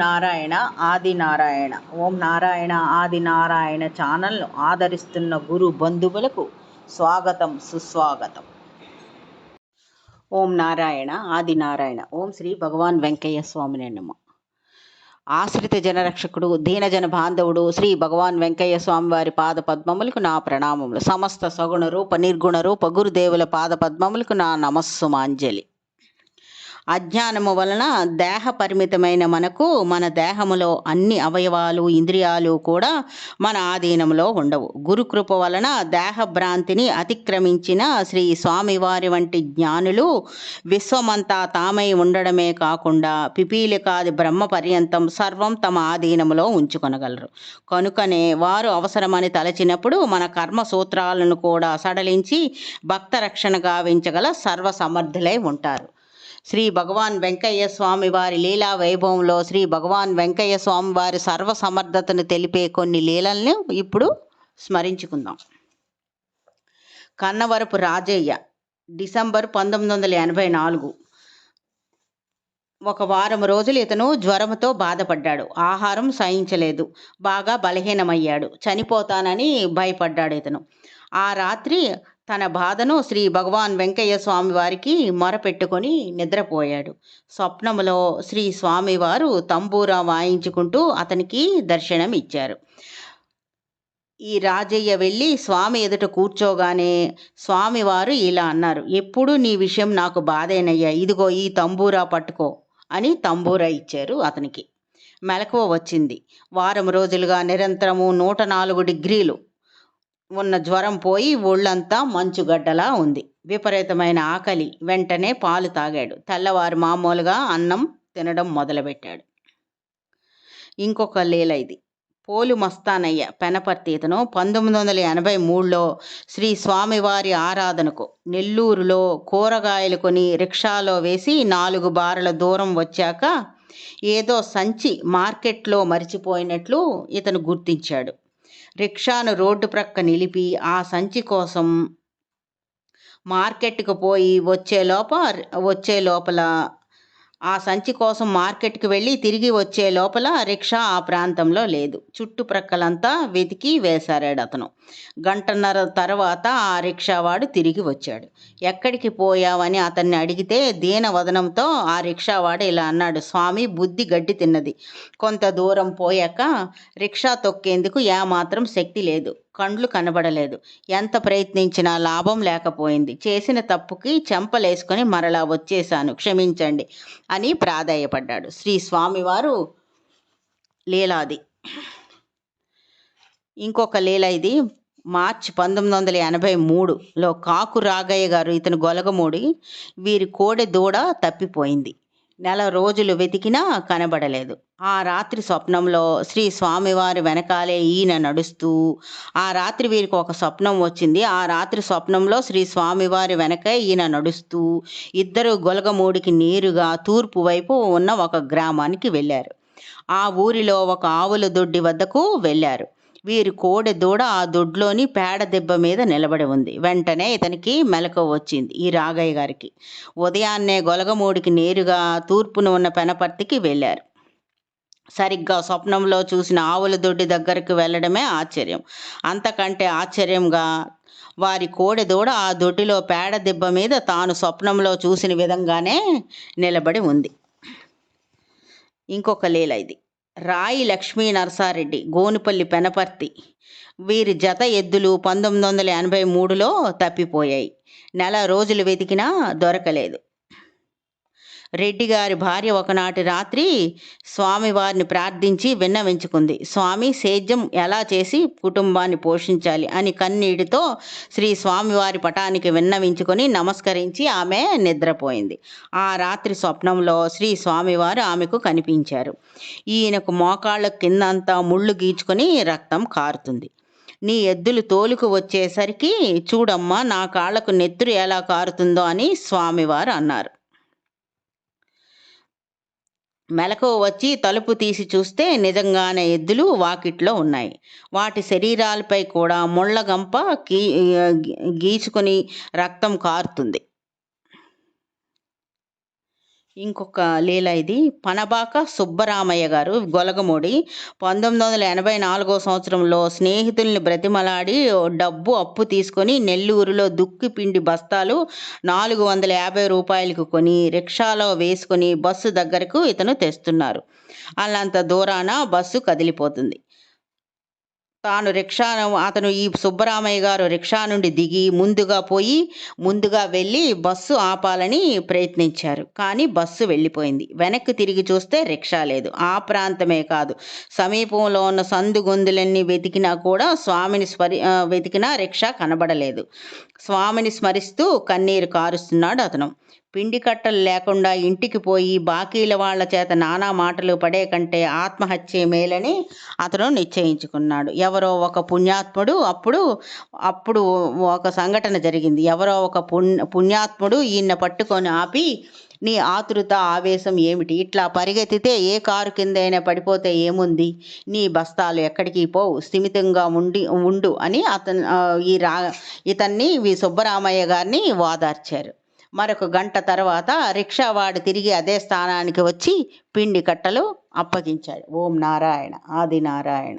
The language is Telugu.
నారాయణ ఆది నారాయణ. ఓం నారాయణ ఆది నారాయణ ఛానల్ను ఆదరిస్తున్న గురు బంధువులకు స్వాగతం, సుస్వాగతం. ఓం నారాయణ ఆది నారాయణ. ఓం శ్రీ భగవాన్ వెంకయ్య స్వామినే నమః. ఆశ్రిత జనరక్షకుడు, దీనజన బాంధవుడు శ్రీ భగవాన్ వెంకయ్య స్వామి వారి పాద పద్మములకు నా ప్రణామములు. సమస్త సగుణ రూప నిర్గుణ రూప గురుదేవుల పాద పద్మములకు నా నమస్సుమాంజలి. అజ్ఞానము వలన దేహ పరిమితమైన మనకు మన దేహములో అన్ని అవయవాలు, ఇంద్రియాలు కూడా మన ఆధీనంలో ఉండవు. గురుకృప వలన దేహ భ్రాంతిని అతిక్రమించిన శ్రీ స్వామివారి వంటి జ్ఞానులు విశ్వమంతా తామై ఉండడమే కాకుండా పిపీలికాది బ్రహ్మ పర్యంతం సర్వం తమ ఆధీనంలో ఉంచుకొనగలరు. కనుకనే వారు అవసరమని తలచినప్పుడు మన కర్మ సూత్రాలను కూడా సడలించి భక్త రక్షణ గావించగల సర్వసమర్థులై ఉంటారు. శ్రీ భగవాన్ వెంకయ్య స్వామి వారి లీలా వైభవంలో శ్రీ భగవాన్ వెంకయ్య స్వామి వారి సర్వసమర్థతను తెలిపే కొన్ని లీలల్ని ఇప్పుడు స్మరించుకుందాం. కన్నవరపు రాజయ్య డిసెంబర్ 1984. ఒక వారం రోజులు ఇతను జ్వరంతో బాధపడ్డాడు. ఆహారం సహించలేదు. బాగా బలహీనమయ్యాడు. చనిపోతానని భయపడ్డాడు ఇతను. ఆ రాత్రి తన బాధను శ్రీ భగవాన్ వెంకయ్య స్వామి వారికి మొరపెట్టుకొని నిద్రపోయాడు. స్వప్నములో శ్రీ స్వామివారు తంబూరా వాయించుకుంటూ అతనికి దర్శనం ఇచ్చారు. ఈ రాజయ్య వెళ్ళి స్వామి ఎదుట కూర్చోగానే స్వామివారు ఇలా అన్నారు: ఎప్పుడు నీ విషయం నాకు బాధేనయ్యా, ఇదిగో ఈ తంబూరా పట్టుకో అని తంబూరా ఇచ్చారు అతనికి. మెలకువ వచ్చింది. వారం రోజులుగా నిరంతరము 104 డిగ్రీలు ఉన్న జ్వరం పోయి ఒళ్ళంతా మంచుగడ్డలా ఉంది. విపరీతమైన ఆకలి. వెంటనే పాలు తాగాడు. తెల్లవారు మామూలుగా అన్నం తినడం మొదలుపెట్టాడు. ఇంకొక లీల ఇది. పోలు మస్తానయ్య పెనపర్తి ఇతను 1983లో శ్రీ స్వామివారి ఆరాధనకు నెల్లూరులో కూరగాయలు కొని రిక్షాలో వేసి 4 బారుల దూరం వచ్చాక ఏదో సంచి మార్కెట్లో మరిచిపోయినట్లు ఇతను గుర్తించాడు. రిక్షాను రోడ్డు ప్రక్క నిలిపి ఆ సంచి కోసం మార్కెట్కు పోయి వచ్చే లోపల ఆ సంచి కోసం మార్కెట్కి వెళ్ళి తిరిగి వచ్చే లోపల రిక్షా ఆ ప్రాంతంలో లేదు. చుట్టుప్రక్కలంతా వెతికి వేశారాడు అతను. గంటన్నర తర్వాత ఆ రిక్షావాడు తిరిగి వచ్చాడు. ఎక్కడికి పోయావని అతన్ని అడిగితే దీనవదనంతో ఆ రిక్షావాడు ఇలా అన్నాడు: స్వామి, బుద్ధి గడ్డి తిన్నది. కొంత దూరం పోయాక రిక్షా తొక్కేందుకు ఏమాత్రం శక్తి లేదు. కండ్లు కనబడలేదు. ఎంత ప్రయత్నించినా లాభం లేకపోయింది. చేసిన తప్పుకి చెంపలేసుకొని మరలా వచ్చేశాను, క్షమించండి అని ప్రాధేయపడ్డాడు. శ్రీ స్వామివారు లీలాది. ఇంకొక లీల ఇది. మార్చి 1983లో కాకు రాగయ్య గారు, ఇతను గొలగమూడి, వీరి కోడె దూడ తప్పిపోయింది. నెల రోజులు వెతికినా కనబడలేదు. ఆ రాత్రి స్వప్నంలో శ్రీ స్వామివారి వెనకాలే ఈయన నడుస్తూ, ఆ రాత్రి వీరికి ఒక స్వప్నం వచ్చింది. ఆ రాత్రి స్వప్నంలో శ్రీ స్వామివారి వెనక ఈయన నడుస్తూ ఇద్దరు గొలగమూడికి నేరుగా తూర్పు వైపు ఉన్న ఒక గ్రామానికి వెళ్ళారు. ఆ ఊరిలో ఒక ఆవుల దొడ్డి వద్దకు వెళ్ళారు. వీరి కోడె దూడ ఆ దొడ్లోని పేడ దెబ్బ మీద నిలబడి ఉంది. వెంటనే ఇతనికి మెలకువ వచ్చింది. ఈ రాగయ్య గారికి ఉదయాన్నే గొలగమూడికి నేరుగా తూర్పున ఉన్న పెనపర్తికి వెళ్ళారు. సరిగ్గా స్వప్నంలో చూసిన ఆవుల దొడ్డి దగ్గరకు వెళ్ళడమే ఆశ్చర్యం. అంతకంటే ఆశ్చర్యంగా వారి కోడె దూడ ఆ దొడ్డిలో పేడ దెబ్బ మీద తాను స్వప్నంలో చూసిన విధంగానే నిలబడి ఉంది. ఇంకొక లీల ఇది. రాయి లక్ష్మీ నరసారెడ్డి గోనుపల్లి పెనపర్తి, వీరి జత ఎద్దులు 1983లో తప్పిపోయాయి. నెల రోజులు వెతికినా దొరకలేదు. రెడ్డి గారి భార్య ఒకనాటి రాత్రి స్వామివారిని ప్రార్థించి విన్నవించుకుంది. స్వామి, సేద్యం ఎలా చేసి కుటుంబాన్ని పోషించాలి అని కన్నీటితో శ్రీ స్వామివారి పటానికి విన్నవించుకొని నమస్కరించి ఆమె నిద్రపోయింది. ఆ రాత్రి స్వప్నంలో శ్రీ స్వామివారు ఆమెకు కనిపించారు. ఈయనకు మోకాళ్ళ కిందంతా ముళ్ళు గీచుకొని రక్తం కారుతుంది. నీ ఎద్దులు తోలుకు వచ్చేసరికి చూడమ్మా, నా కాళ్లకు నెత్తురు ఎలా కారుతుందో అని స్వామివారు అన్నారు. మెలకువ వచ్చి తలుపు తీసి చూస్తే నిజంగానే ఎద్దులు వాకిట్లో ఉన్నాయి. వాటి శరీరాలపై కూడా ముళ్ళగంప గీచుకొని రక్తం కారుతుంది. ఇంకొక లీల ఇది. పనబాక సుబ్బరామయ్య గారు గొలగమూడి 1984 సంవత్సరంలో స్నేహితుల్ని బ్రతిమలాడి డబ్బు అప్పు తీసుకొని నెల్లూరులో దుక్కి పిండి బస్తాలు ₹450కు కొని రిక్షాలో వేసుకొని బస్సు దగ్గరకు ఇతను తెస్తున్నారు. అల్లంత దూరాన బస్సు కదిలిపోతుంది. అతను ఈ సుబ్బరామయ్య గారు రిక్షా నుండి దిగి ముందుగా వెళ్ళి బస్సు ఆపాలని ప్రయత్నించారు. కానీ బస్సు వెళ్ళిపోయింది. వెనక్కి తిరిగి చూస్తే రిక్షా లేదు. ఆ ప్రాంతమే కాదు, సమీపంలో ఉన్న సందు గొంతులన్నీ వెతికినా రిక్షా కనబడలేదు. స్వామిని స్మరిస్తూ కన్నీరు కారుస్తున్నాడు అతను. పిండి కట్టలు లేకుండా ఇంటికి పోయి బాకీల వాళ్ళ చేత నానా మాటలు పడే కంటే ఆత్మహత్యే మేలని అతను నిశ్చయించుకున్నాడు. ఎవరో ఒక పుణ్యాత్ముడు అప్పుడు ఒక సంఘటన జరిగింది. ఎవరో ఒక పుణ్యాత్ముడు ఈయన పట్టుకొని ఆపి, నీ ఆతృత ఆవేశం ఏమిటి? ఇట్లా పరిగెత్తితే ఏ కారు కిందైనా పడిపోతే ఏముంది? నీ బస్తాలు ఎక్కడికి పోవు, స్థిమితంగా ఉండు అని ఇతన్ని సుబ్బరామయ్య గారిని ఓదార్చారు. మరొక గంట తర్వాత రిక్షావాడు తిరిగి అదే స్థానానికి వచ్చి పిండి కట్టలు అప్పగించాడు. ఓం నారాయణ, ఆది నారాయణ.